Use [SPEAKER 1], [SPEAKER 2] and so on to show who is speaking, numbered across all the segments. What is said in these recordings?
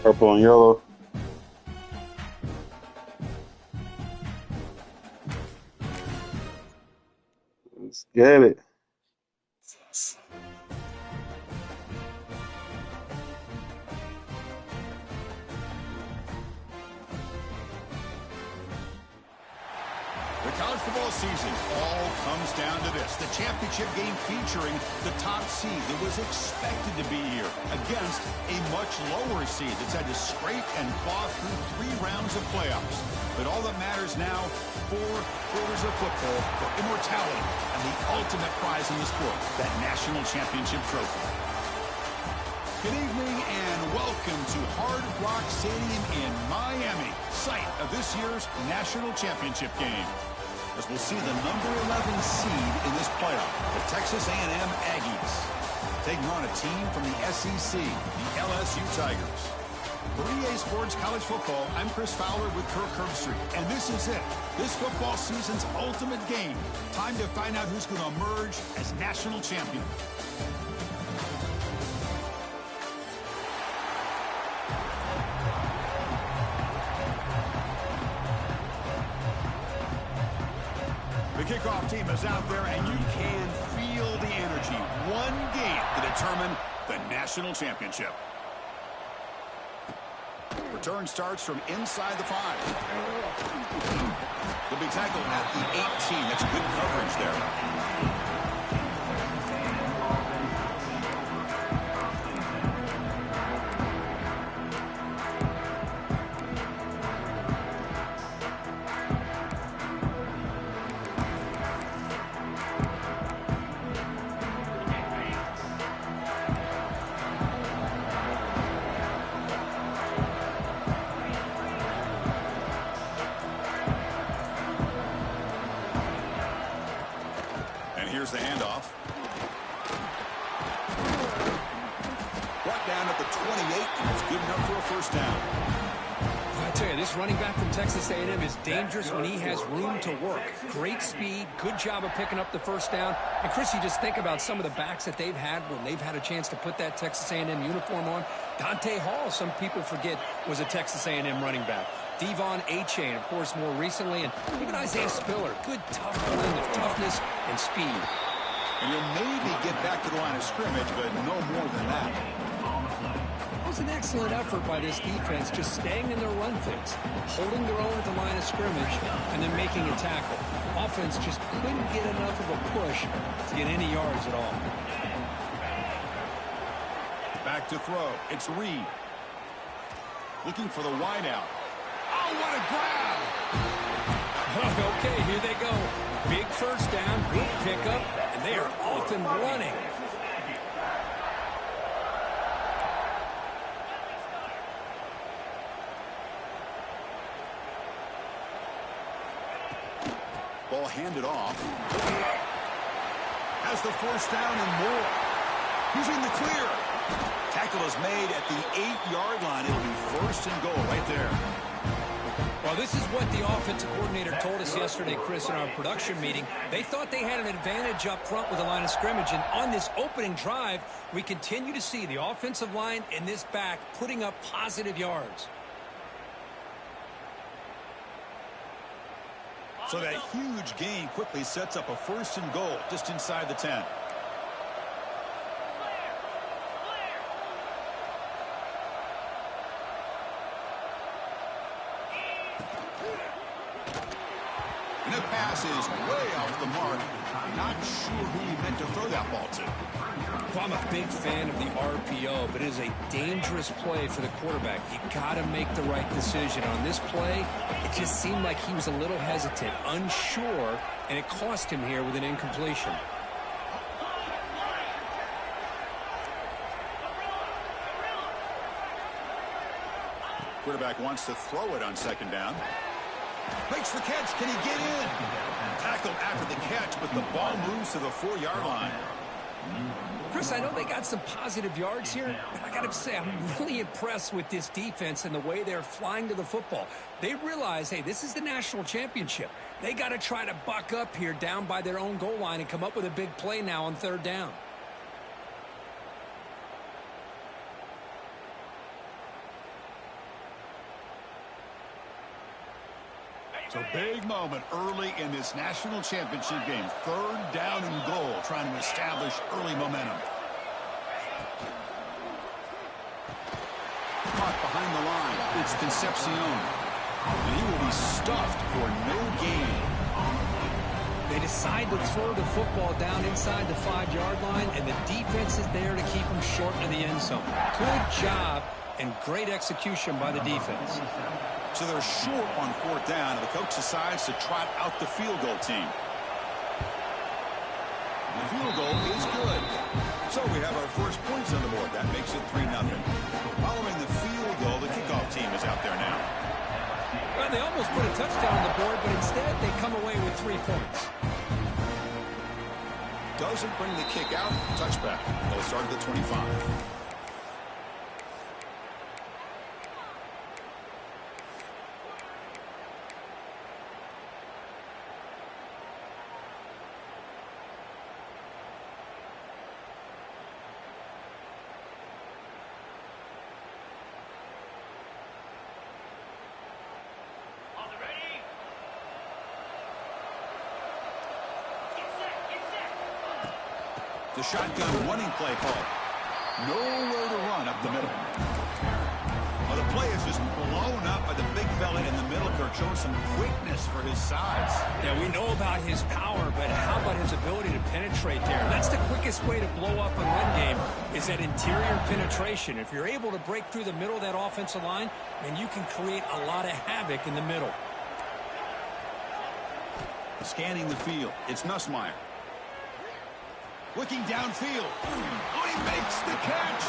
[SPEAKER 1] Purple and yellow. Let's get it.
[SPEAKER 2] The college football season all comes down to this. The championship game featuring the top seed that was expected to be here against a much lower seed that's had to scrape and claw through 3 rounds of playoffs. But all that matters now, 4 quarters of football for immortality and the ultimate prize in the sport, that national championship trophy. Good evening and welcome to Hard Rock Stadium in Miami, site of this year's national championship game. As we'll see the number 11 seed in this playoff, the Texas A&M Aggies, taking on a team from the SEC, the LSU Tigers. For EA Sports College Football, I'm Chris Fowler with Kirk Herbstreit, and this is it. This football season's ultimate game. Time to find out who's going to emerge as national champion. The kickoff team is out there, and you can feel the energy. One game to determine the national championship. Return starts from inside the 5. The big tackle at the 18. That's good coverage there. Here's the handoff. Brought down at the 28, and it's good enough for a first down.
[SPEAKER 3] I tell you, this running back from Texas A&M is dangerous when he has room to work. Great speed, good job of picking up the first down. And, Chris, you just think about some of the backs that they've had when they've had a chance to put that Texas A&M uniform on. Dante Hall, some people forget, was a Texas A&M running back. Devon Achane, of course, more recently, and even Isaiah Spiller. Good, tough blend of toughness and speed.
[SPEAKER 2] And you'll maybe get back to the line of scrimmage, but no more than that.
[SPEAKER 3] It was an excellent effort by this defense, just staying in their run fix, holding their own at the line of scrimmage, and then making a tackle. Offense just couldn't get enough of a push to get any yards at all.
[SPEAKER 2] Back to throw. It's Reed. Looking for the wideout. Oh, what a grab!
[SPEAKER 3] Okay, here they go. Big first down, good pickup, and they are off and running.
[SPEAKER 2] Ball handed off. Has the first down and more. He's in the clear. Tackle is made at the 8-yard line. It'll be first and goal right there.
[SPEAKER 3] Well, this is what the offensive coordinator told us yesterday, Chris, in our production meeting. They thought they had an advantage up front with the line of scrimmage, and on this opening drive, we continue to see the offensive line and this back putting up positive yards.
[SPEAKER 2] So that huge gain quickly sets up a first and goal just inside the 10. And the pass is way off the mark. Not sure who he meant to throw that ball to.
[SPEAKER 3] Well, I'm a big fan of the RPO, but it is a dangerous play for the quarterback. You got to make the right decision. On this play, it just seemed like he was a little hesitant, unsure, and it cost him here with an incompletion.
[SPEAKER 2] Quarterback wants to throw it on second down. Makes the catch. Can he get in? Tackled after the catch, but the ball moves to the 4-yard line.
[SPEAKER 3] Chris, I know they got some positive yards here, but I got to say, I'm really impressed with this defense and the way they're flying to the football. They realize, hey, this is the national championship. They got to try to buck up here down by their own goal line and come up with a big play now on third down.
[SPEAKER 2] So big moment early in this national championship game. 3rd down and goal, trying to establish early momentum. Caught behind the line. It's Concepcion. And he will be stuffed for no gain.
[SPEAKER 3] They decide to throw the football down inside the 5-yard line, and the defense is there to keep them short of the end zone. Good job and great execution by the defense.
[SPEAKER 2] So they're short on 4th down, and the coach decides to trot out the field goal team. The field goal is good. So we have our first points on the board. That makes it 3-0. Following the field goal, the kickoff team is out there now.
[SPEAKER 3] Well, they almost put a touchdown on the board, but instead they come away with 3 points.
[SPEAKER 2] Doesn't bring the kick out. Touchback. They'll start at the 25. The shotgun running play call. Nowhere to run up the middle. Well, the play is just blown up by the big fella in the middle. Kirk showing some quickness for his size.
[SPEAKER 3] Yeah, we know about his power, but how about his ability to penetrate there? That's the quickest way to blow up a run game, is that interior penetration. If you're able to break through the middle of that offensive line, then you can create a lot of havoc in the middle.
[SPEAKER 2] Scanning the field. It's Nussmeier. Looking downfield. Oh, he makes the catch.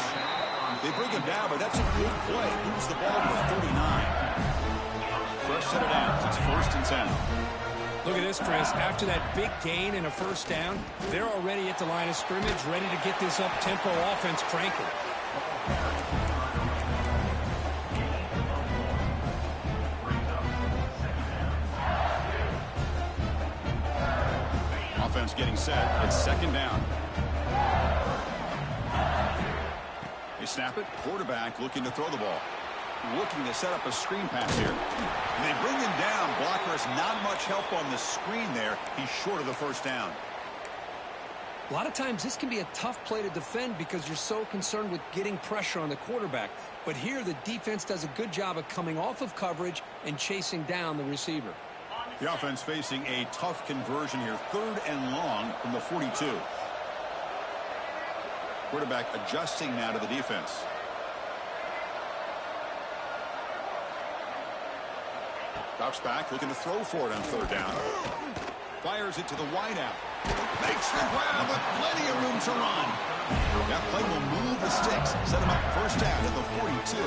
[SPEAKER 2] They bring him down, but that's a good play. Moves the ball to 39. First set of downs. It's 1st and 10.
[SPEAKER 3] Look at this, Chris. After that big gain and a 1st down, they're already at the line of scrimmage, ready to get this up-tempo offense cranking.
[SPEAKER 2] Offense getting set. It's 2nd down. They snap it. Quarterback looking to throw the ball. Looking to set up a screen pass here. And they bring him down. Blocker has not much help on the screen there. He's short of the 1st down.
[SPEAKER 3] A lot of times this can be a tough play to defend because you're so concerned with getting pressure on the quarterback. But here the defense does a good job of coming off of coverage and chasing down the receiver.
[SPEAKER 2] The offense facing a tough conversion here. 3rd and long from the 42. Quarterback adjusting now to the defense. Drops back, looking to throw for it on 3rd down. Fires it to the wideout. Makes the grab with plenty of room to run. That play will move the sticks. Set him up 1st down at the 42.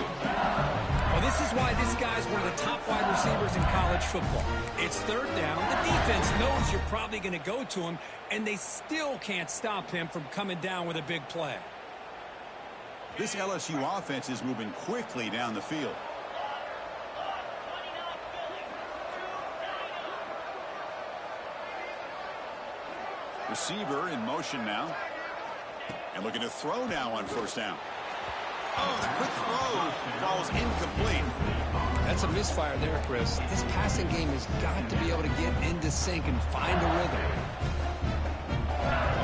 [SPEAKER 3] Well, this is why this guy's one of the top wide receivers in college football. It's 3rd down. The defense knows you're probably going to go to him, and they still can't stop him from coming down with a big play.
[SPEAKER 2] This LSU offense is moving quickly down the field. Receiver in motion now. And looking to throw now on 1st down. Oh, the quick throw falls incomplete.
[SPEAKER 3] That's a misfire there, Chris. This passing game has got to be able to get into sync and find a rhythm.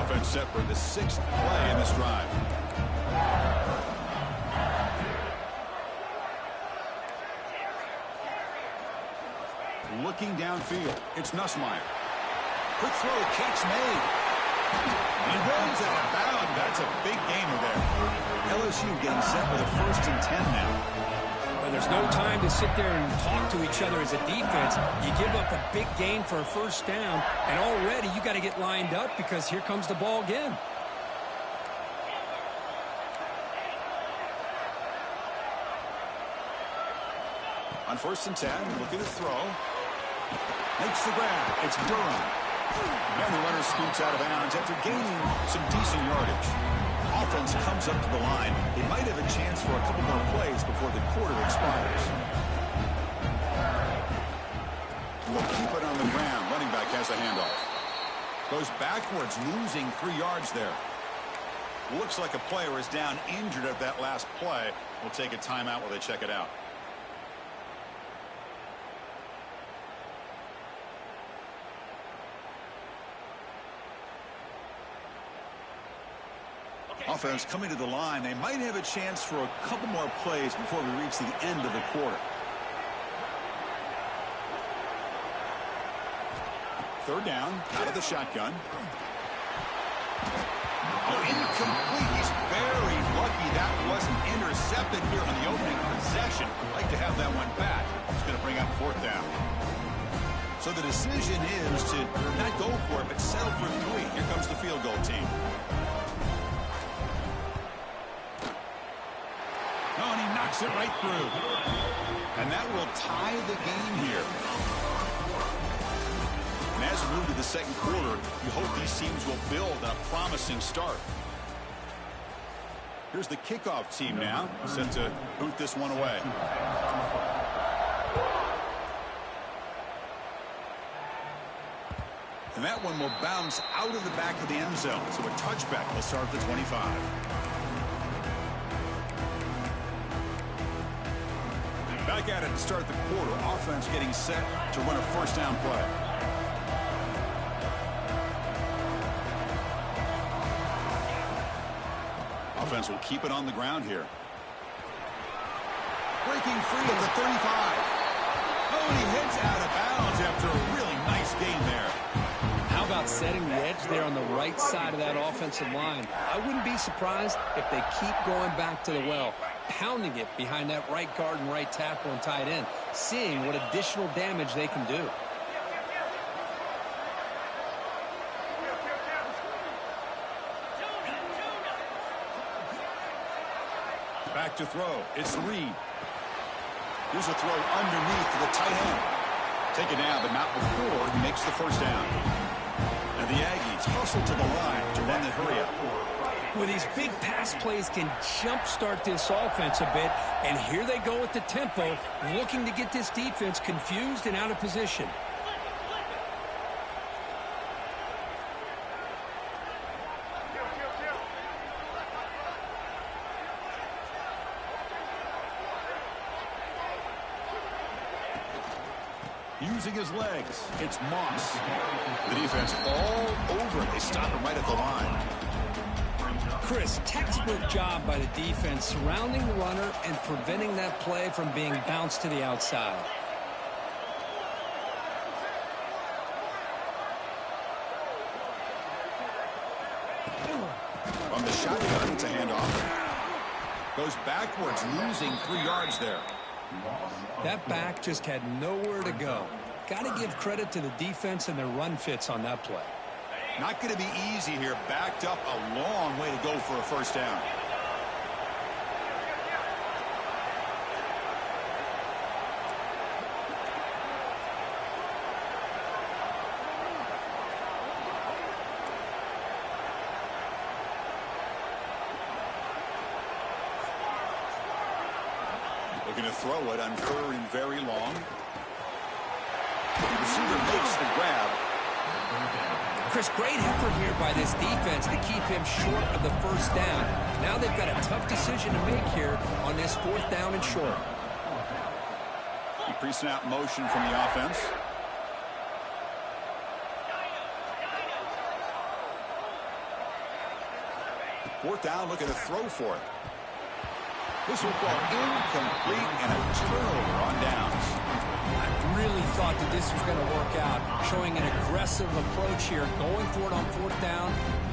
[SPEAKER 2] Offense set for the 6th play in this drive. Looking downfield. It's Nussmeier. Quick throw, catch made. He runs out of bounds. That's a big gainer there. LSU getting set with a 1st and 10 now.
[SPEAKER 3] Well, there's no time to sit there and talk to each other as a defense. You give up a big gain for a 1st down, and already you got to get lined up because here comes the ball again.
[SPEAKER 2] On 1st and 10, looking to throw. Makes the grab. It's Durham. And the runner scoots out of bounds after gaining some decent yardage. Offense comes up to the line. They might have a chance for a couple more plays before the quarter expires. Will keep it on the ground. Running back has a handoff. Goes backwards, losing 3 yards there. Looks like a player is down injured at that last play. We'll take a timeout while they check it out. Offense coming to the line. They might have a chance for a couple more plays before we reach the end of the quarter. Third down, out of the shotgun. Oh, incomplete. He's very lucky that wasn't intercepted here on the opening possession. Like to have that one back. He's going to bring up fourth down. So the decision is to not go for it, but settle for 3. Here comes the field goal team. Oh, and he knocks it right through. And that will tie the game here. And as we move to the second quarter, you hope these teams will build a promising start. Here's the kickoff team now, set to boot this one away. And that one will bounce out of the back of the end zone. So a touchback will start at the 25. Back at it to start the quarter. Offense getting set to run a first down play. Offense will keep it on the ground here. Breaking free at the 35. Oh, and he heads out of bounds after a really nice gain there.
[SPEAKER 3] How about setting the edge there on the right side of that offensive line? I wouldn't be surprised if they keep going back to the well, pounding it behind that right guard and right tackle and tight end, seeing what additional damage they can do.
[SPEAKER 2] Back to throw. It's Reed. Here's a throw underneath to the tight end. Taken down, but not before he makes the first down. And the Aggies hustle to the line to run the hurry-up.
[SPEAKER 3] Well, these big pass plays can jumpstart this offense a bit, and here they go with the tempo, looking to get this defense confused and out of position.
[SPEAKER 2] Using his legs, it's Moss. The defense all over him. They stop him right at the line.
[SPEAKER 3] Chris, textbook job by the defense surrounding the runner and preventing that play from being bounced to the outside.
[SPEAKER 2] From the shotgun, it's a handoff. Goes backwards, losing 3 yards there.
[SPEAKER 3] That back just had nowhere to go. Got to give credit to the defense and their run fits on that play.
[SPEAKER 2] Not going to be easy here. Backed up a long way to go for a first down. Looking to throw it on 3rd and very long. The receiver makes the grab.
[SPEAKER 3] Chris, great effort here by this defense to keep him short of the first down. Now they've got a tough decision to make here on this 4th down and short.
[SPEAKER 2] Pre-snap motion from the offense. Fourth down, looking to throw for it. This will go incomplete and a turnover on downs.
[SPEAKER 3] I really thought that this was going to work out, showing an aggressive approach here, going for it on 4th down.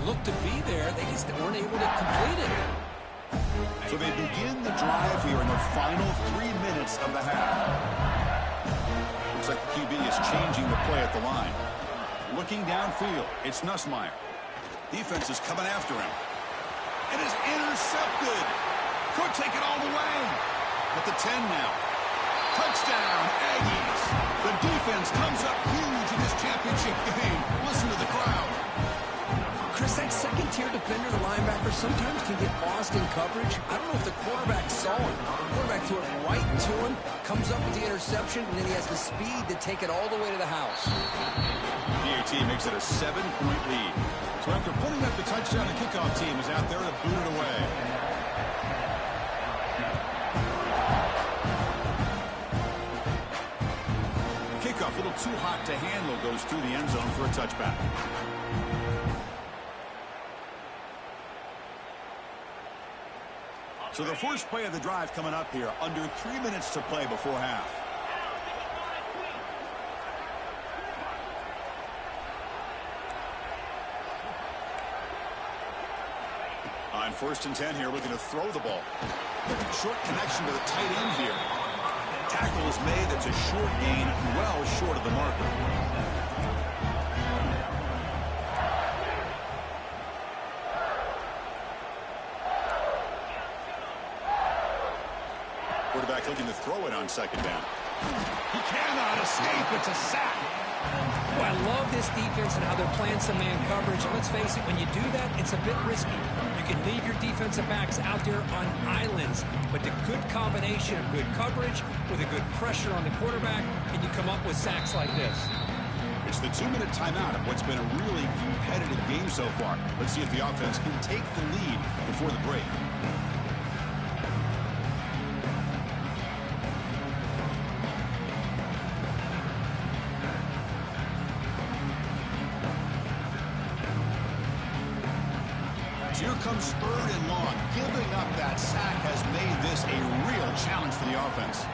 [SPEAKER 3] Looked to be there. They just weren't able to complete it.
[SPEAKER 2] So they begin the drive here in the final 3 minutes of the half. Looks like the QB is changing the play at the line. Looking downfield, it's Nussmeier. Defense is coming after him. It is intercepted. Could take it all the way. At the 10 now. Touchdown, Aggies. The defense comes up huge in this championship game. Listen to the crowd.
[SPEAKER 3] Chris, that second-tier defender, the linebacker, sometimes can get lost in coverage. I don't know if the quarterback saw him. The quarterback threw it right to him, comes up with the interception, and then he has the speed to take it all the way to the house.
[SPEAKER 2] PAT makes it a 7-point lead. So after putting up the touchdown, the kickoff team is out there to boot it away. Kickoff, a little too hot to handle, goes through the end zone for a touchback. So the first play of the drive coming up here, under 3 minutes to play before half. On 1st and 10 here, looking to throw the ball. Short connection to the tight end here. Tackle is made. That's a short gain, well short of the marker. Quarterback looking to throw it on 2nd down. He cannot escape. It's a sack.
[SPEAKER 3] Well, I love this defense and how they're playing some man coverage. And let's face it, when you do that, it's a bit risky. You can leave your defensive backs out there on islands, but the good combination of good coverage with a good pressure on the quarterback, and you come up with sacks like this.
[SPEAKER 2] It's the 2-minute timeout of what's been a really competitive game so far. Let's see if the offense can take the lead before the break. Here comes 3rd and long. Giving up that sack has made this a real challenge for the offense.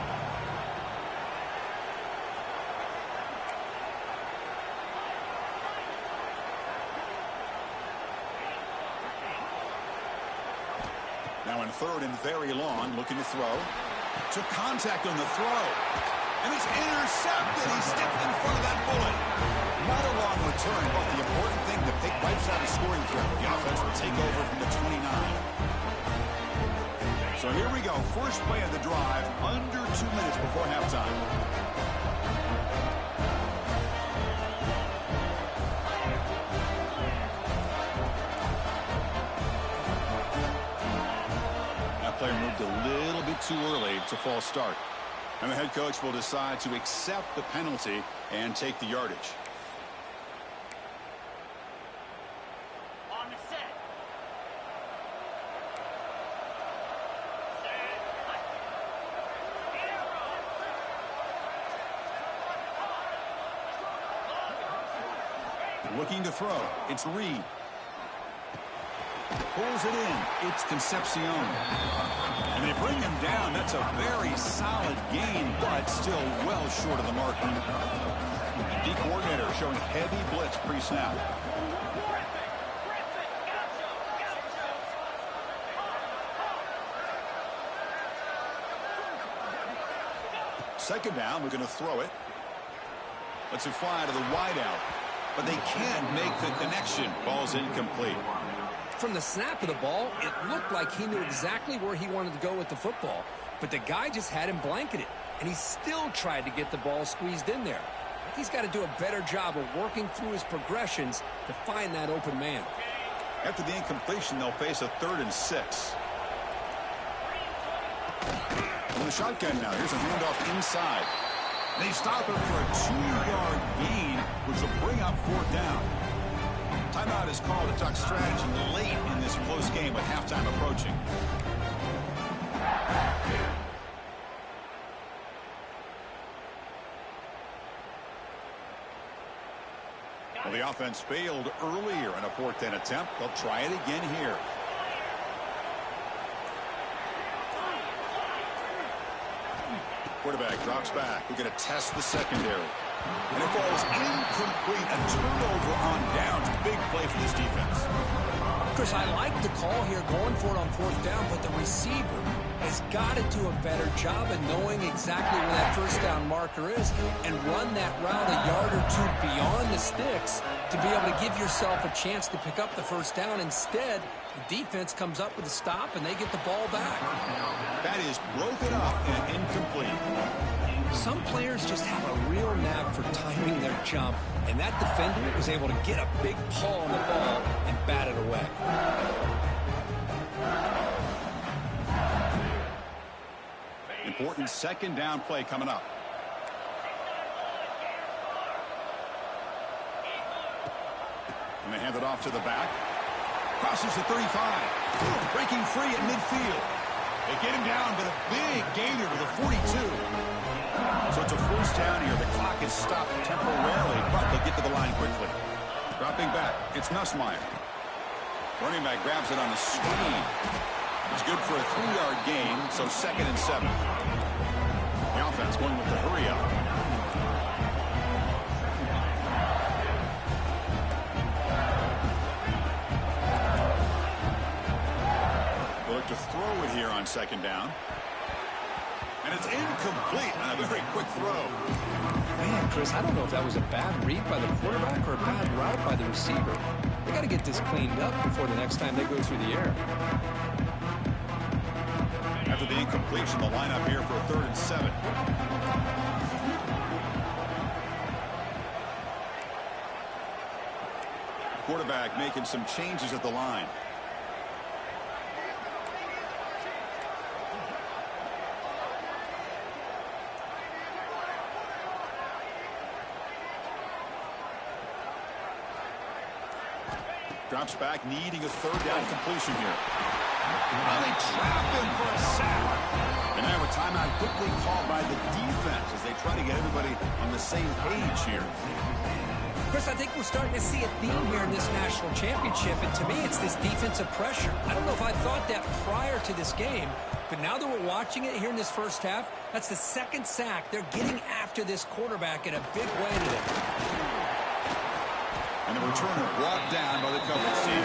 [SPEAKER 2] Now in 3rd and very long, looking to throw. Took contact on the throw. And it's intercepted. He stepped in front of that bullet. Not a long return, but the important thing, the pick wipes out a scoring threat. The offense will take over from the 29. So here we go. First play of the drive, under 2 minutes before halftime. That player moved a little bit too early. It's a false start. And the head coach will decide to accept the penalty and take the yardage. Looking to throw. It's Reed. Pulls it in. It's Concepcion. And they bring him down. That's a very solid gain, but still well short of the mark. The D coordinator showing heavy blitz pre-snap. Second down, we're going to throw it. Lets it fly to the wideout. But they can't make the connection. Ball's incomplete.
[SPEAKER 3] From the snap of the ball, it looked like he knew exactly where he wanted to go with the football. But the guy just had him blanketed, and he still tried to get the ball squeezed in there. I think he's got to do a better job of working through his progressions to find that open man.
[SPEAKER 2] After the incompletion, they'll face a 3rd and 6. From the shotgun now, here's a handoff inside. They stop him for a 2-yard gain, which will bring up 4th down. Timeout is called to talk strategy late in this close game with halftime approaching. Well, the offense failed earlier in a 4th down attempt. They'll try it again here. Quarterback drops back. We're going to test the secondary. And it falls incomplete. A turnover on downs. Big play for this defense.
[SPEAKER 3] Chris, I like the call here going for it on 4th down, but the receiver has got to do a better job of knowing exactly where that 1st down marker is and run that route a yard or 2 beyond the sticks to be able to give yourself a chance to pick up the 1st down. Instead, the defense comes up with a stop and they get the ball back.
[SPEAKER 2] That is broken up and incomplete.
[SPEAKER 3] Some players just have a real knack for timing their jump, and that defender was able to get a big pull on the ball and bat it away.
[SPEAKER 2] Important 2nd down play coming up. And they hand it off to the back. Crosses the 35. Breaking free at midfield. They get him down, but a big gainer to the 42. So it's a 1st down here. The clock is stopped temporarily, but they'll get to the line quickly. Dropping back, it's Nussmeier. Running back grabs it on the screen. It's good for a 3-yard gain, so 2nd and 7. The offense going with the hurry up. They look to throw it here on 2nd down. And it's incomplete on a very quick throw.
[SPEAKER 3] Man, Chris, I don't know if that was a bad read by the quarterback or a bad route by the receiver. They got to get this cleaned up before the next time they go through the air.
[SPEAKER 2] After the incompletion, the lineup here for a 3rd and 7. Quarterback making some changes at the line. Drops back, needing a 3rd down completion here. Well, they trap him for a sack. And now a timeout quickly called by the defense as they try to get everybody on the same page here.
[SPEAKER 3] Chris, I think we're starting to see a theme here in this national championship, and to me, it's this defensive pressure. I don't know if I thought that prior to this game, but now that we're watching it here in this first half, that's the 2nd sack. They're getting after this quarterback in a big way today.
[SPEAKER 2] And the returner brought down by the coverage team.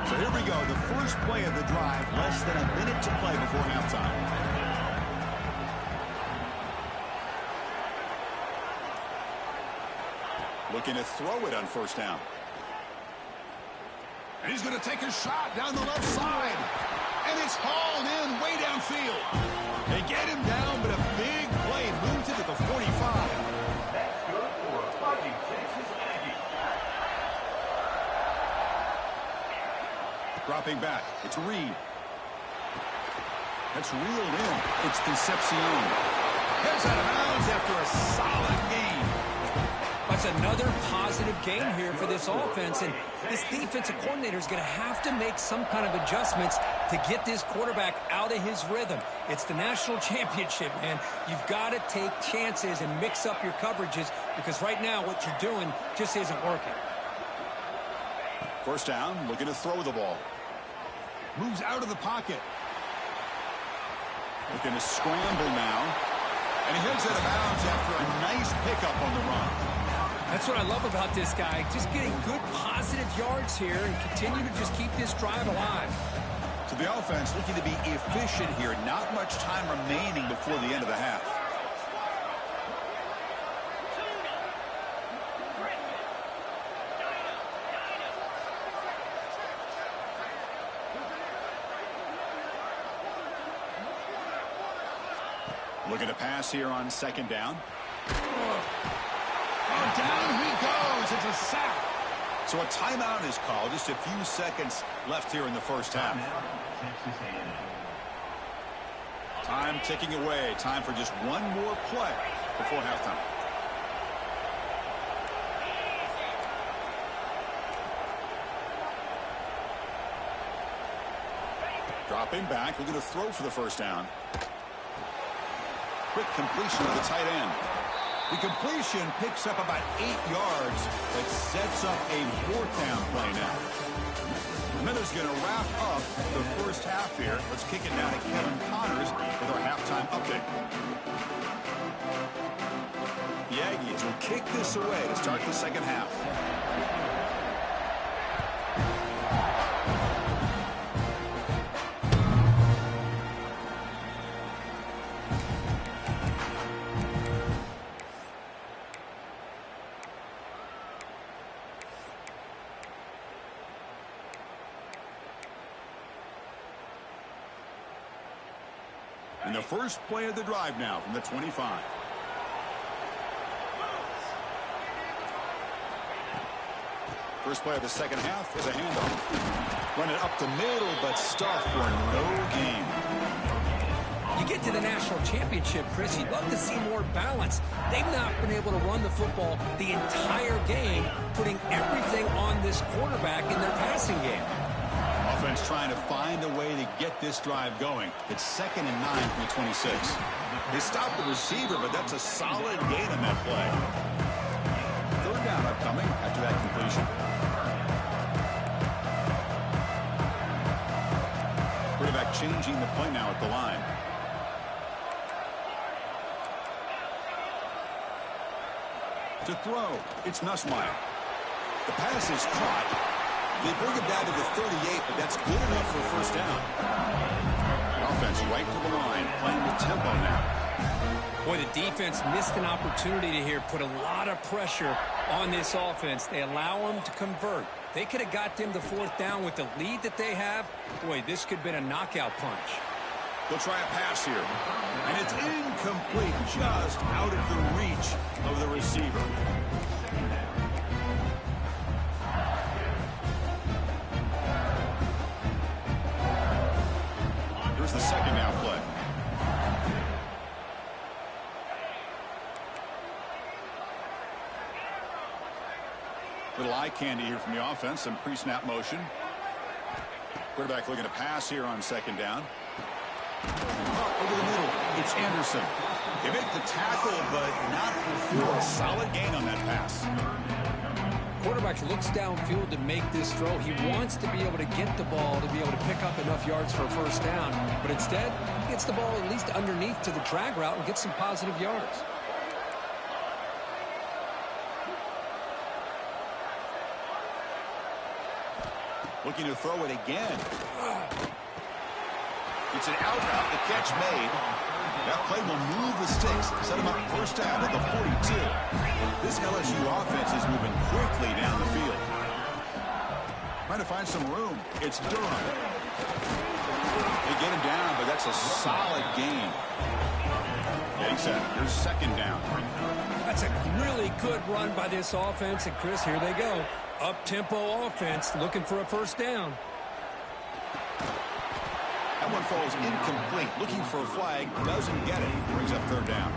[SPEAKER 2] So here we go, the first play of the drive, less than a minute to play before halftime. Looking to throw it on 1st down. And he's going to take a shot down the left side. And it's hauled in way downfield. They get him down, but a big play moves it to the 45.
[SPEAKER 4] That's good for a Fighting Texas Aggie.
[SPEAKER 2] Dropping back, it's Reed. That's reeled in. It's Concepcion. Heads out of bounds after a solid game.
[SPEAKER 3] That's another positive game here for this offense, and this defensive coordinator is going to have to make some kind of adjustments to get this quarterback out of his rhythm. It's the national championship, man. You've got to take chances and mix up your coverages because right now what you're doing just isn't working.
[SPEAKER 2] 1st down, looking to throw the ball. Moves out of the pocket. Looking to scramble now. And he heads out of bounds after a nice pickup on the run.
[SPEAKER 3] That's what I love about this guy. Just getting good positive yards here and continue to just keep this drive alive.
[SPEAKER 2] So the offense looking to be efficient here. Not much time remaining before the end of the half. Looking to pass here on 2nd down. And down he goes. It's a sack. So a timeout is called. Just a few seconds left here in the first half. Time ticking away. Time for just one more play before halftime. Dropping back. We're going to throw for the 1st down. Quick completion to the tight end. The completion picks up about 8 yards. That sets up a 4th down play now. And then there's going to wrap up the first half here. Let's kick it down to Kevin Connors with our halftime update. The Aggies will kick this away to start the 2nd half. And the first play of the drive now from the 25. First play of the 2nd half is a handoff. Run it up the middle, but stuffed for no gain.
[SPEAKER 3] You get to the national championship, Chris, you'd love to see more balance. They've not been able to run the football the entire game, putting everything on this quarterback in their passing game.
[SPEAKER 2] Offense trying to find a way to get this drive going. It's 2nd and 9 from the 26. They stopped the receiver, but that's a solid gain on that play. 3rd down upcoming after that completion. Quarterback changing the play now at the line. To throw, it's Nussmeier. The pass is caught. They bring it down to the 38, but that's good enough for a 1st down. Offense right to the line, playing with tempo now.
[SPEAKER 3] Boy, the defense missed an opportunity to here put a lot of pressure on this offense. They allow them to convert. They could have got them the 4th down with the lead that they have. Boy, this could have been a knockout punch.
[SPEAKER 2] They'll try a pass here. And it's incomplete, just out of the reach of the receiver. Here's the 2nd down play. Little eye candy here from the offense. Some pre-snap motion. Quarterback looking to pass here on 2nd down. Over the middle, it's Anderson. They make the tackle, but not before a solid gain on that pass.
[SPEAKER 3] Quarterback looks downfield to make this throw. He wants to be able to get the ball to be able to pick up enough yards for a 1st down, but instead, he gets the ball at least underneath to the drag route and gets some positive yards.
[SPEAKER 2] Looking to throw it again. It's an out route, the catch made. That play will move the sticks, set them up 1st down at the 42. This LSU offense is moving quickly down the field. Trying to find some room. It's Durham. They get him down, but that's a solid gain. Yeah, he said, here's 2nd down.
[SPEAKER 3] That's a really good run by this offense, and Chris, here they go. Up-tempo offense looking for a 1st down.
[SPEAKER 2] That one falls incomplete. Looking for a flag. Doesn't get it. Brings up 3rd down.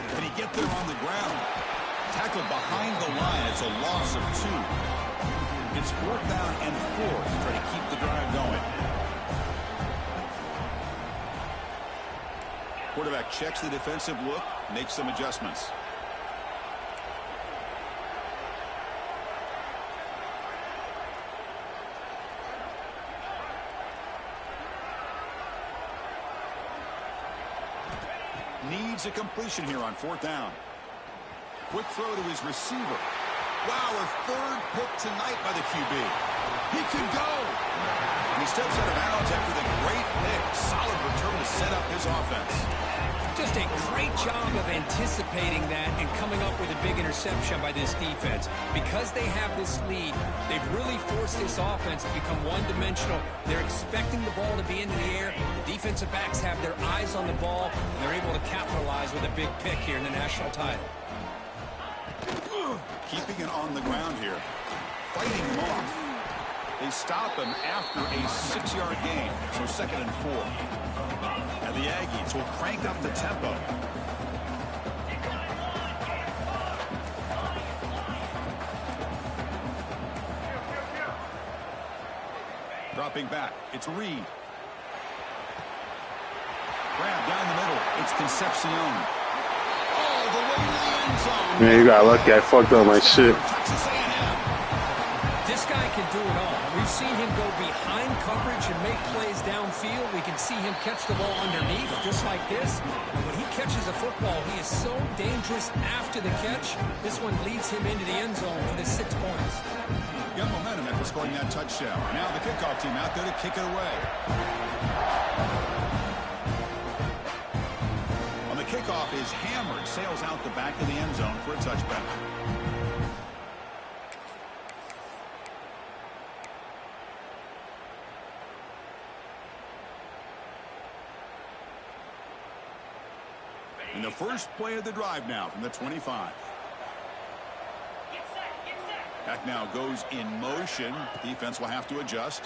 [SPEAKER 2] Can he get there on the ground? Tackled behind the line. It's a loss of 2. It's 4th down and 4 to try to keep the drive going. Quarterback checks the defensive look, makes some adjustments. Needs a completion here on 4th down. Quick throw to his receiver. Wow, a 3rd pick tonight by the QB. He could go. And he steps out of bounds after the great pick. Solid return to set up his offense.
[SPEAKER 3] Just a great job of anticipating that and coming up with a big interception by this defense. Because they have this lead, they've really forced this offense to become one-dimensional. They're expecting the ball to be into the air. The defensive backs have their eyes on the ball, and they're able to capitalize with a big pick here in the national title.
[SPEAKER 2] Keeping it on the ground here. Fighting him off. They stop him after a 6-yard gain. So 2nd and 4. And the Aggies will crank up the tempo. Dropping back. It's Reed. Grab down the middle. It's Concepcion. All the way to the end zone.
[SPEAKER 1] Man, you got lucky. I fucked up my shit.
[SPEAKER 2] Texas A&M.
[SPEAKER 3] This guy can do it all. We've seen him go behind coverage and make plays downfield. We can see him catch the ball underneath, just like this. And when he catches a football, he is so dangerous after the catch. This one leads him into the end zone for the 6 points.
[SPEAKER 2] Got momentum after scoring that touchdown. Now the kickoff team out there to kick it away. On the kickoff is hammered. Sails out the back of the end zone for a touchback. And the first play of the drive now from the 25. Back now goes in motion. Defense will have to adjust.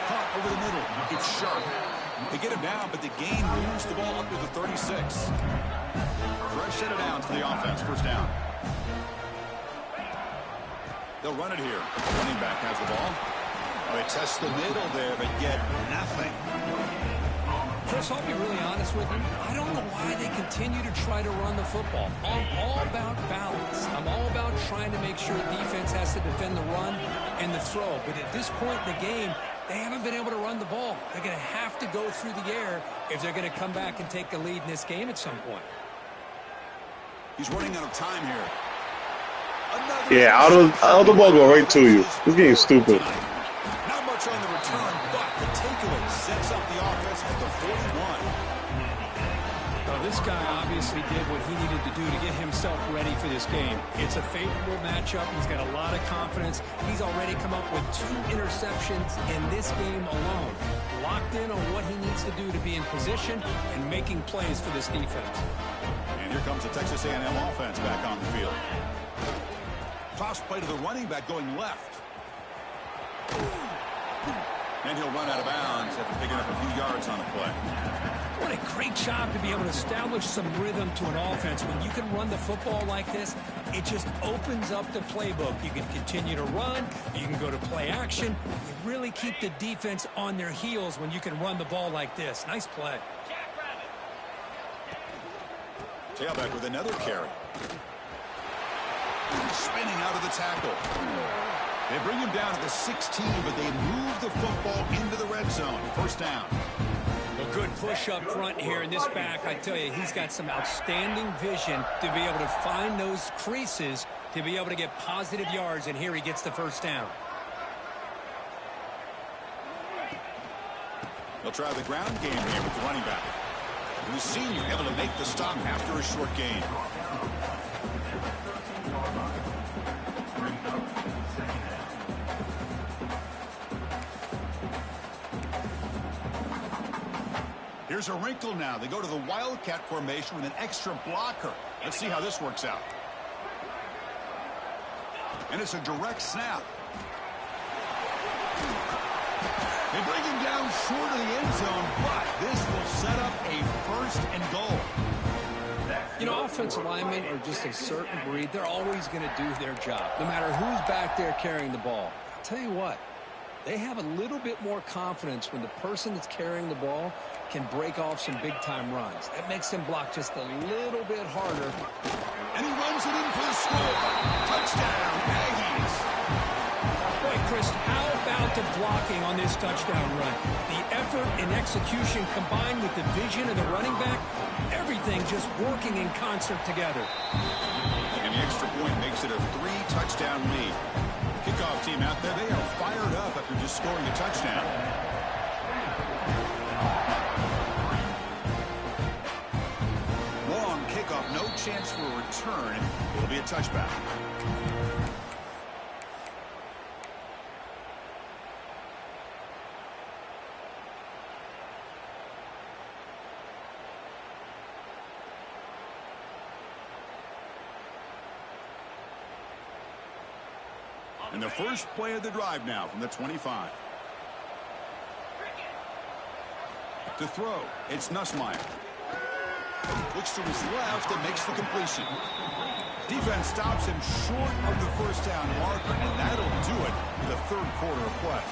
[SPEAKER 2] Caught over the middle. It's sharp. They get him down, but the gain moves the ball up to the 36. Fresh set of downs for the offense. First down. They'll run it here. The running back has the ball. Oh, they test the middle there, but get nothing.
[SPEAKER 3] Chris, I'll be really honest with you. I don't know why they continue to try to run the football. I'm all about balance. I'm all about trying to make sure defense has to defend the run and the throw. But at this point in the game, they haven't been able to run the ball. They're going to have to go through the air if they're going to come back and take a lead in this game at some point.
[SPEAKER 2] He's running out of time here.
[SPEAKER 1] Yeah, out the ball go right to you. This game's stupid.
[SPEAKER 2] Not much on the return, but the takeaway sets up the offense at the 41.
[SPEAKER 3] Well, this guy obviously did what he needed to do to get himself ready for this game. It's a favorable matchup. He's got a lot of confidence. He's already come up with 2 interceptions in this game alone. Locked in on what he needs to do to be in position and making plays for this defense.
[SPEAKER 2] And here comes the Texas A&M offense back on the field. Toss play to the running back going left. And he'll run out of bounds after picking up a few yards on the play.
[SPEAKER 3] What a great job to be able to establish some rhythm to an offense. When you can run the football like this, it just opens up the playbook. You can continue to run. You can go to play action. You really keep the defense on their heels when you can run the ball like this. Nice play.
[SPEAKER 2] Tailback with another carry. Spinning out of the tackle. They bring him down to the 16, but they move the football into the red zone. First down.
[SPEAKER 3] A good push up front here in this back. I tell you, he's got some outstanding vision to be able to find those creases to be able to get positive yards, and here he gets the first down.
[SPEAKER 2] They'll try the ground game here with the running back. And the senior able to make the stop after a short gain. Here's a wrinkle now. They go to the Wildcat formation with an extra blocker. Let's see how this works out. And it's a direct snap. They bring him down short of the end zone, but this will set up a first and goal.
[SPEAKER 3] You know, offensive linemen are just a certain breed. They're always going to do their job, no matter who's back there carrying the ball. I'll tell you what, they have a little bit more confidence when the person that's carrying the ball can break off some big-time runs. That makes him block just a little bit harder.
[SPEAKER 2] And he runs it in for the score. Touchdown, Aggies.
[SPEAKER 3] Boy, Chris, how about the blocking on this touchdown run? The effort and execution combined with the vision of the running back, everything just working in concert together.
[SPEAKER 2] And the extra point makes it a 3-touchdown lead. Kickoff team out there, they are fired up after just scoring a touchdown. Long kickoff, no chance for a return. It'll be a touchback. And the first play of the drive now from the 25. To throw, it's Nussmeier. Looks to his left and makes the completion. Defense stops him short of the first down marker, and that'll do it for the third quarter of play.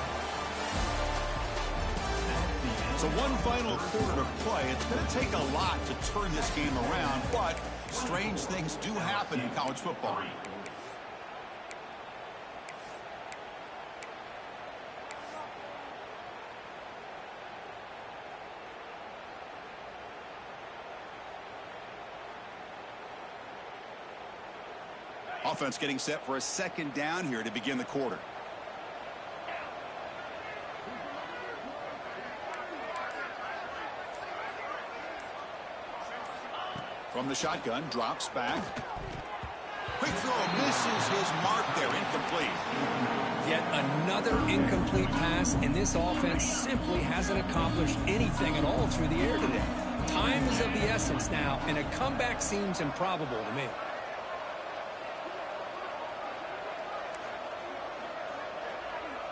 [SPEAKER 2] So one final quarter to play. It's going to take a lot to turn this game around, but strange things do happen in college football. Offense getting set for a second down here to begin the quarter. From the shotgun, drops back. Quick throw, misses his mark there, incomplete.
[SPEAKER 3] Yet another incomplete pass, and this offense simply hasn't accomplished anything at all through the air today. Time is of the essence now, and a comeback seems improbable to me.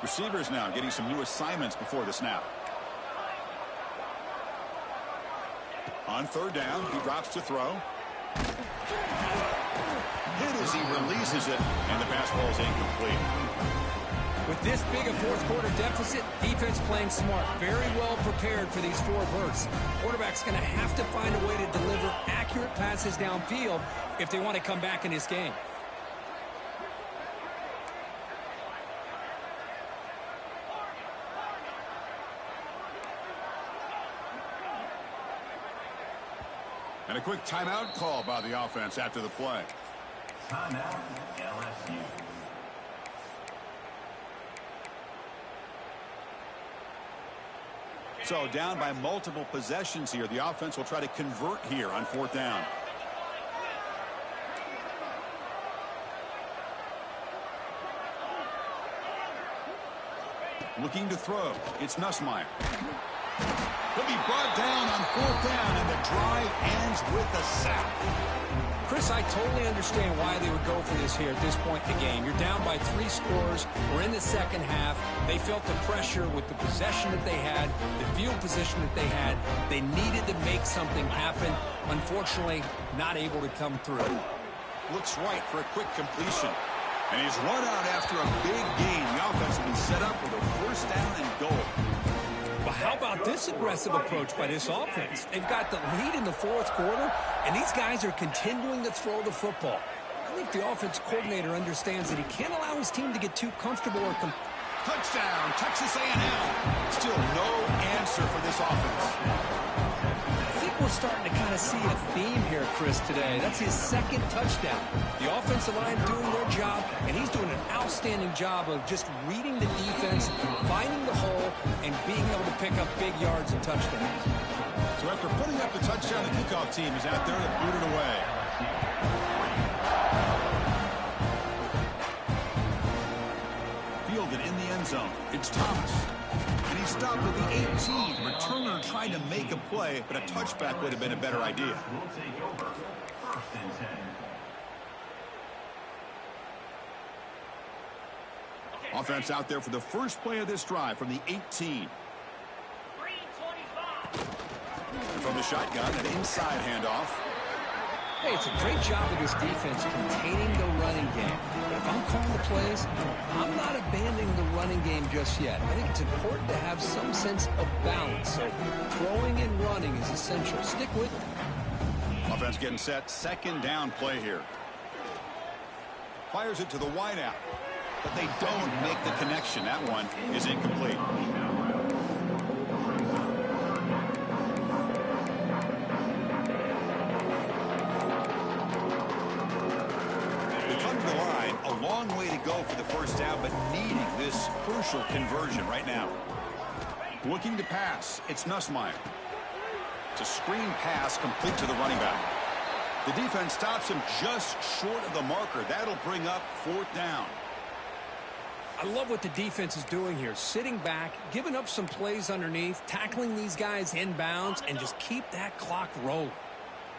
[SPEAKER 2] Receivers now getting some new assignments before the snap. On third down, he drops to throw. Hit as he releases it, and the pass ball is incomplete.
[SPEAKER 3] With this big a fourth quarter deficit, defense playing smart, very well prepared for these 4 verts. Quarterback's going to have to find a way to deliver accurate passes downfield if they want to come back in this game.
[SPEAKER 2] And a quick timeout call by the offense after the play.
[SPEAKER 4] Timeout, LSU.
[SPEAKER 2] So down by multiple possessions here. The offense will try to convert here on fourth down. Looking to throw. It's Nussmeier. He'll be brought down on fourth down, and the drive ends with a sack.
[SPEAKER 3] Chris, I totally understand why they would go for this here at this point in the game. You're down by 3 scores. We're in the second half. They felt the pressure with the possession that they had, the field position that they had. They needed to make something happen. Unfortunately, not able to come through.
[SPEAKER 2] Looks right for a quick completion. And he's run out after a big gain. The offense will be set up with a first down and goal.
[SPEAKER 3] But how about this aggressive approach by this offense? They've got the lead in the fourth quarter, and these guys are continuing to throw the football. I think the offense coordinator understands that he can't allow his team to get too comfortable or
[SPEAKER 2] Touchdown, Texas A&M. Still no answer for this offense.
[SPEAKER 3] I think we're starting to kind of see a theme here, Chris, today. That's his second touchdown. The offensive line doing their job, and he's doing an outstanding job of just reading the defense, finding the hole, and being able to pick up big yards and touchdowns.
[SPEAKER 2] So after putting up the touchdown, the kickoff team is out there to boot it away. Fielded in the end zone. It's Thomas. And he stopped at the 18. Returner trying to make a play, but a touchback would have been a better idea.
[SPEAKER 4] We'll take over. First and 10.
[SPEAKER 2] Offense out there for the first play of this drive from the 18. And from the shotgun, an inside handoff.
[SPEAKER 3] Hey, it's a great job of this defense containing the running game. But if I'm calling the plays, I'm not abandoning the running game just yet. I think it's important to have some sense of balance. So throwing and running is essential. Stick with it.
[SPEAKER 2] Offense getting set. Second down play here. Fires it to the wideout. But they don't make the connection. That one is incomplete. A long way to go for the first down, but needing this crucial conversion right now. Looking to pass. It's Nussmeier. It's a screen pass complete to the running back. The defense stops him just short of the marker. That'll bring up fourth down.
[SPEAKER 3] I love what the defense is doing here. Sitting back, giving up some plays underneath, tackling these guys inbounds, and just keep that clock rolling.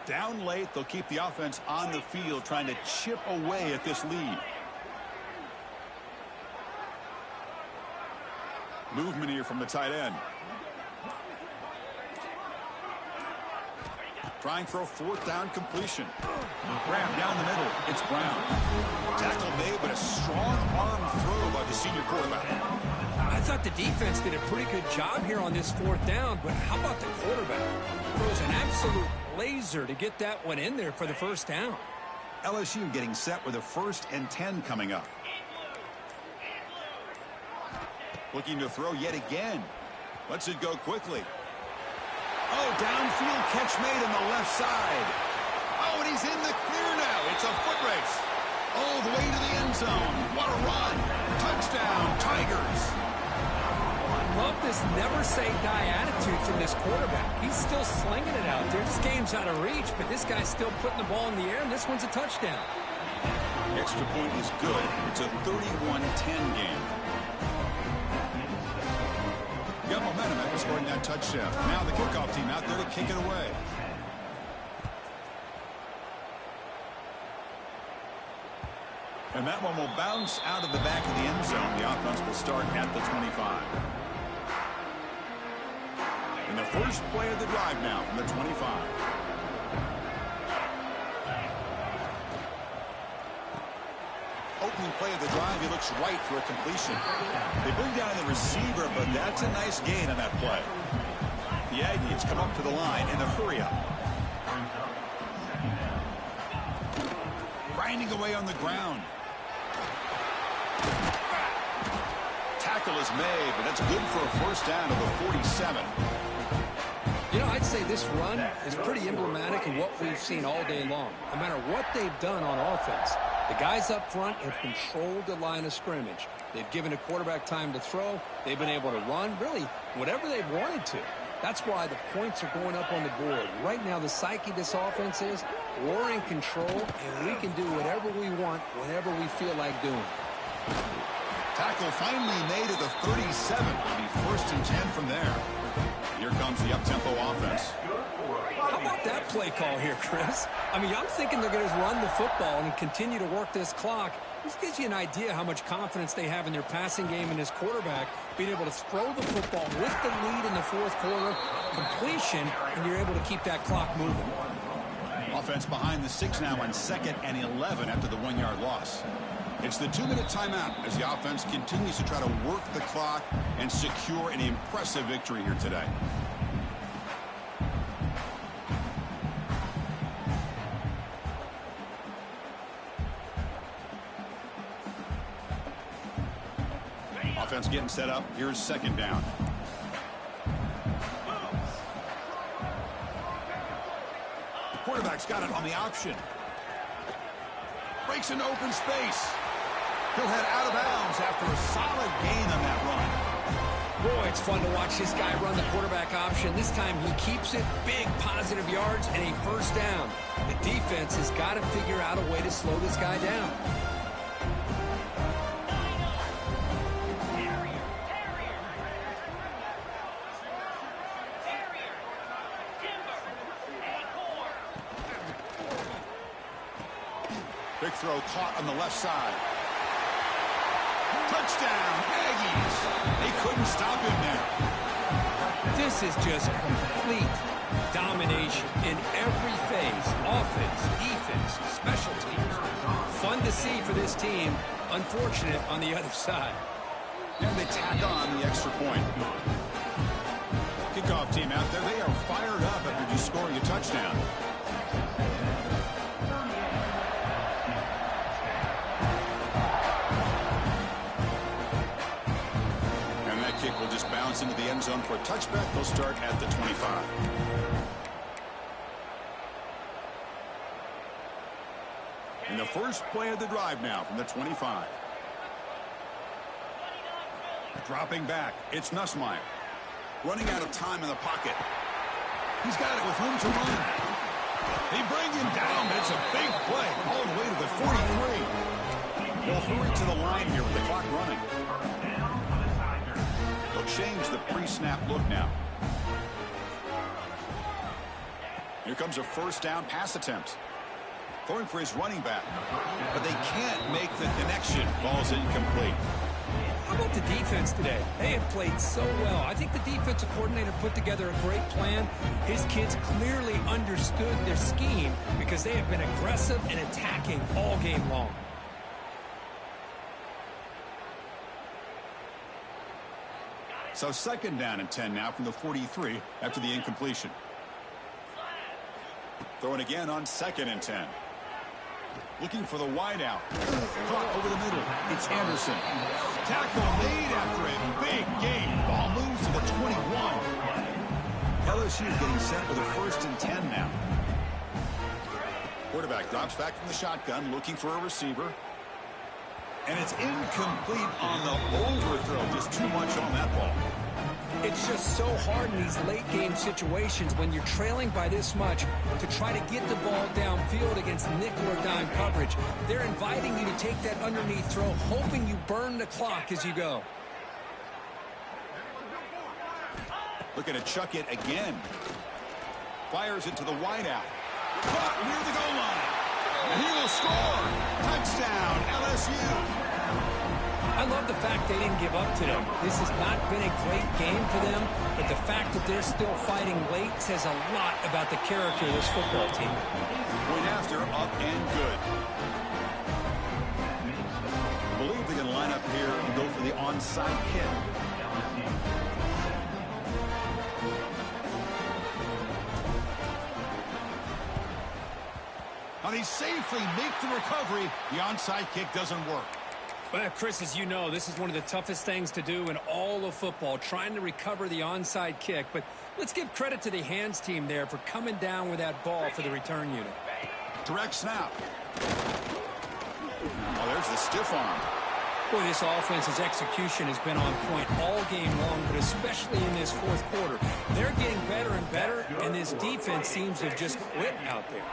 [SPEAKER 2] Down late, they'll keep the offense on the field trying to chip away at this lead. Movement here from the tight end. Trying for a fourth down completion. Grab down the middle. It's Brown. Tackle made, but a strong arm throw by the senior quarterback.
[SPEAKER 3] I thought the defense did a pretty good job here on this fourth down, but how about the quarterback? Throws an absolute laser to get that one in there for the first down.
[SPEAKER 2] LSU getting set with a 1st and 10 coming up. Looking to throw yet again. Lets it go quickly. Oh, downfield catch made on the left side. Oh, and he's in the clear now. It's a foot race. All the way to the end zone. What a run. Touchdown, Tigers.
[SPEAKER 3] Love this never-say-die attitude from this quarterback. He's still slinging it out there. This game's out of reach, but this guy's still putting the ball in the air, and this one's a touchdown.
[SPEAKER 2] Extra point is good. It's a 31-10 game. Got momentum after scoring that touchdown. Now the kickoff team out there to kick it away. And that one will bounce out of the back of the end zone. The offense will start at the 25. And the first play of the drive now from the 25. Opening play of the drive, he looks right for a completion. They bring down the receiver, but that's a nice gain on that play. The Aggies come up to the line in the hurry-up. Grinding away on the ground. Tackle is made, but that's good for a first down to the 47.
[SPEAKER 3] You know, I'd say this run is pretty emblematic of what we've seen all day long. No matter what they've done on offense, the guys up front have controlled the line of scrimmage. They've given a quarterback time to throw. They've been able to run, really, whatever they've wanted to. That's why the points are going up on the board. Right now, the psyche of this offense is we're in control, and we can do whatever we want whenever we feel like doing.
[SPEAKER 2] Tackle finally made at the 37. It'll be first and 10 from there. Here comes the up-tempo offense.
[SPEAKER 3] How about that play call here, Chris? I mean, I'm thinking they're going to run the football and continue to work this clock. This gives you an idea how much confidence they have in their passing game and his quarterback being able to throw the football with the lead in the fourth quarter, completion, and you're able to keep that clock moving.
[SPEAKER 2] Offense behind the 6 now on 2nd and 11 after the 1-yard loss. It's the 2-minute timeout as the offense continues to try to work the clock and secure an impressive victory here today. Offense getting set up. Here's 2nd down. The quarterback's got it on the option. Breaks into open space. He'll head out of bounds after a solid gain on that run.
[SPEAKER 3] Boy, it's fun to watch this guy run the quarterback option. This time he keeps it, big positive yards, and a first down. The defense has got to figure out a way to slow this guy down.
[SPEAKER 2] Big throw caught on the left side. Touchdown, Aggies. They couldn't stop him there.
[SPEAKER 3] This is just complete domination in every phase. Offense, defense, special teams. Fun to see for this team. Unfortunate on the other side.
[SPEAKER 2] And they tack on the extra point. Kickoff team out there. They are fired up after just scoring a touchdown. Kick will just bounce into the end zone for a touchback. They'll start at the 25. And the first play of the drive now from the 25. Dropping back, it's Nussmeier. Running out of time in the pocket. He's got it with room to run. They bring him down, but it's a big play all the way to the 43. They'll hurry to the line here with the clock running. Change the pre-snap look now. Here comes a first down pass attempt. Throwing for his running back. But they can't make the connection. Ball's incomplete.
[SPEAKER 3] How about the defense today? They have played so well. I think the defensive coordinator put together a great plan. His kids clearly understood their scheme because they have been aggressive and attacking all game long.
[SPEAKER 2] So 2nd down and 10 now from the 43 after the incompletion. Throwing again on 2nd and 10. Looking for the wide out. Caught over the middle. It's Anderson. Tackle made after a big gain. Ball moves to the 21. LSU getting set with a 1st and 10 now. Quarterback drops back from the shotgun looking for a receiver. And it's incomplete on the overthrow. Just too much on that ball.
[SPEAKER 3] It's just so hard in these late-game situations when you're trailing by this much to try to get the ball downfield against nickel or dime coverage. They're inviting you to take that underneath throw, hoping you burn the clock as you go.
[SPEAKER 2] Looking to chuck it again. Fires it to the wideout. Caught near the goal line. And he will score. Touchdown, LSU.
[SPEAKER 3] I love the fact they didn't give up today. This has not been a great game for them, but the fact that they're still fighting late says a lot about the character of this football team.
[SPEAKER 2] Point after, up and good. I believe they're going to line up here and go for the onside kick. Now they safely make the recovery. The onside kick doesn't work.
[SPEAKER 3] Well, Chris, as you know, this is one of the toughest things to do in all of football, trying to recover the onside kick. But let's give credit to the hands team there for coming down with that ball for the return unit.
[SPEAKER 2] Direct snap. Oh, there's the stiff arm.
[SPEAKER 3] Boy, this offense's execution has been on point all game long, but especially in this fourth quarter. They're getting better and better, and this defense seems to have just quit out there.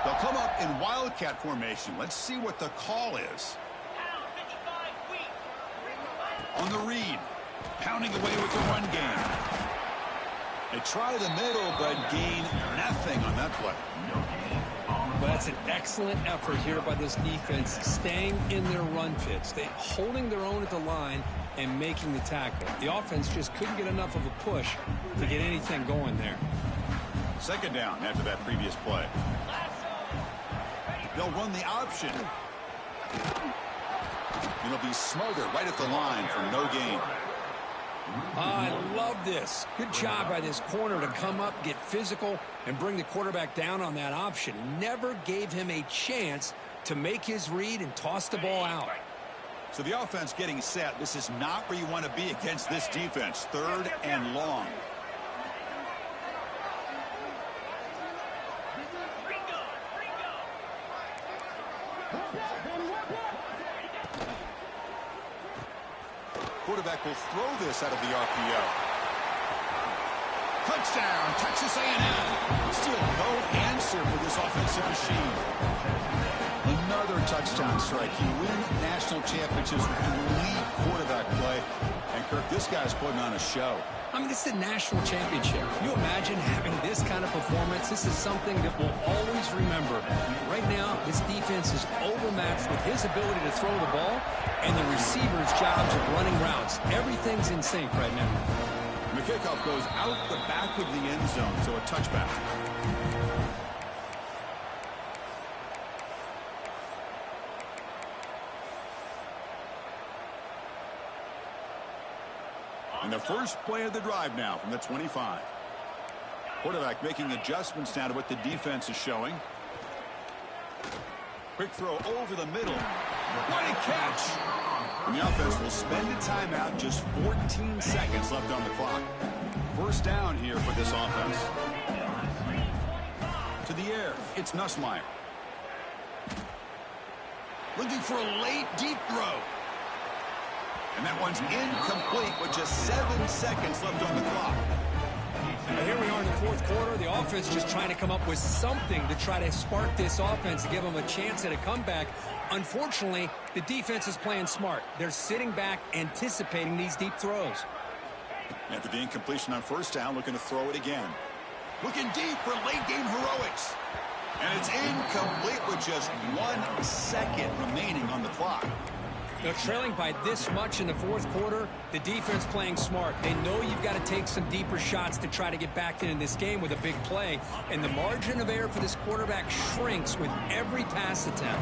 [SPEAKER 2] They'll come up in wildcat formation. Let's see what the call is. On the read. Pounding away with the run game. They try the middle, but gain nothing on that play.
[SPEAKER 3] Well, that's an excellent effort here by this defense, staying in their run fits. They're holding their own at the line and making the tackle. The offense just couldn't get enough of a push to get anything going there.
[SPEAKER 2] Second down after that previous play. They'll run the option. It'll be Smother right at the line for no gain.
[SPEAKER 3] I love this. Good job by this corner to come up, get physical, and bring the quarterback down on that option. Never gave him a chance to make his read and toss the ball out.
[SPEAKER 2] So the offense getting set. This is not where you want to be against this defense. Third and long. Quarterback will throw this out of the RPO. Touchdown, Texas A&M. Still no answer for this offensive machine. Another touchdown strike. You win national championships with elite quarterback play. And, Kirk, this guy's putting on a show.
[SPEAKER 3] I mean, this is a national championship. Can you imagine having this kind of performance? This is something that we'll always remember. Right now, this defense is overmatched with his ability to throw the ball and the receiver's jobs of running routes. Everything's in sync right now.
[SPEAKER 2] The kickoff goes out the back of the end zone, so a touchback. And the first play of the drive now from the 25. Quarterback making adjustments now to what the defense is showing. Quick throw over the middle. What a catch! And the offense will spend a timeout, just 14 seconds left on the clock. First down here for this offense. To the air, it's Nussmeier. Looking for a late deep throw. And that one's incomplete with just 7 seconds left on the clock.
[SPEAKER 3] And here we are in the fourth quarter. The offense just trying to come up with something to try to spark this offense to give them a chance at a comeback. Unfortunately, the defense is playing smart. They're sitting back, anticipating these deep throws.
[SPEAKER 2] After the incompletion on first down, looking to throw it again. Looking deep for late-game heroics. And it's incomplete with just 1 second remaining on the clock.
[SPEAKER 3] They're trailing by this much in the fourth quarter. The defense playing smart. They know you've got to take some deeper shots to try to get back into this game with a big play. And the margin of error for this quarterback shrinks with every pass attempt.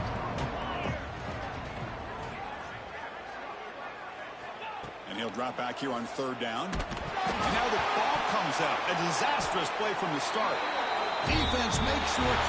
[SPEAKER 2] And he'll drop back here on third down. And now the ball comes out. A disastrous play from the start. Defense makes sure